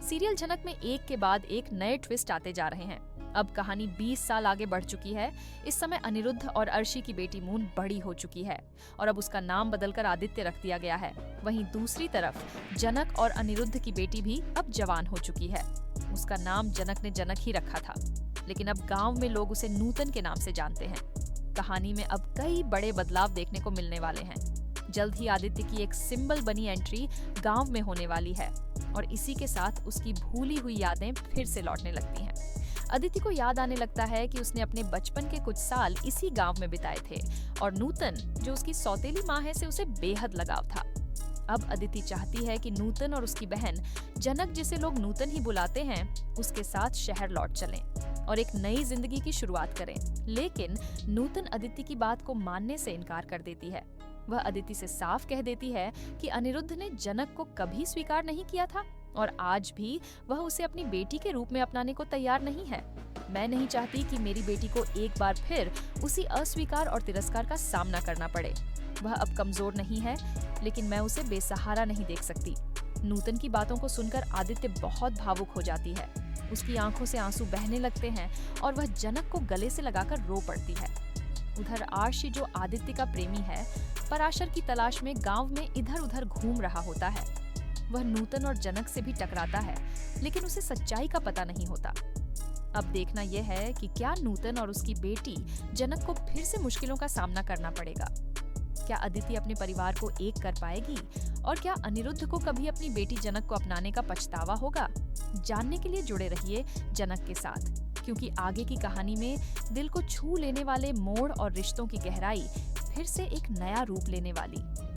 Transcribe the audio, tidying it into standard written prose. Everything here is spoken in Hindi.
सीरियल जनक में एक के बाद एक नए ट्विस्ट आते जा रहे हैं। अब कहानी 20 साल आगे बढ़ चुकी है। इस समय अनिरुद्ध और अर्शी की बेटी मून बड़ी हो चुकी है और अब उसका नाम बदलकर आदित्य रख दिया गया है। वहीं दूसरी तरफ जनक और अनिरुद्ध की बेटी भी अब जवान हो चुकी है। उसका नाम जनक ने जनक ही रखा था, लेकिन अब गांव में लोग उसे नूतन के नाम से जानते हैं। कहानी में अब कई बड़े बदलाव देखने को मिलने वाले हैं। जल्द ही आदित्य की एक सिंबल बनी एंट्री गांव में होने वाली है और इसी के साथ उसकी भूली हुई यादें फिर से लौटने लगती हैं। अदिति को याद आने लगता है कि उसने अपने बचपन के कुछ साल इसी गांव में बिताए थे और नूतन, जो उसकी सौतेली माँ है, से उसे बेहद लगाव था। अब अदिति चाहती है कि नूतन और उसकी बहन जनक, जिसे लोग नूतन ही बुलाते हैं, उसके साथ शहर लौट चलें और एक नई जिंदगी की शुरुआत करें। लेकिन नूतन अदिति की बात को मानने से इनकार कर देती है। वह अदिति से साफ कह देती है कि अनिरुद्ध ने जनक को कभी स्वीकार नहीं किया था और आज भी वह उसे अपनी बेटी के रूप में अपनाने को तैयार नहीं है। मैं नहीं चाहती कि मेरी बेटी को एक बार फिर उसी अस्वीकार और तिरस्कार का सामना करना पड़े। वह अब कमजोर नहीं है, लेकिन मैं उसे बेसहारा नहीं देख सकती। नूतन की बातों को सुनकर आदित्य बहुत भावुक हो जाती है। उसकी आंखों से आंसू बहने लगते हैं और वह जनक को गले से लगाकर रो पड़ती है। उधर आर्शी, जो आदित्य का प्रेमी है, पराशर की तलाश में गांव में इधर उधर घूम रहा होता है। वह नूतन और जनक से भी टकराता है, लेकिन उसे सच्चाई का पता नहीं होता। अब देखना यह है कि क्या नूतन और उसकी बेटी जनक को फिर से मुश्किलों का सामना करना पड़ेगा। क्या अदिति अपने परिवार को एक कर पाएगी और क्या अनिरुद्ध को कभी अपनी बेटी जनक को अपनाने का पछतावा होगा? जानने के लिए जुड़े रहिए जनक के साथ, क्योंकि आगे की कहानी में दिल को छू लेने वाले मोड़ और रिश्तों की गहराई फिर से एक नया रूप लेने वाली।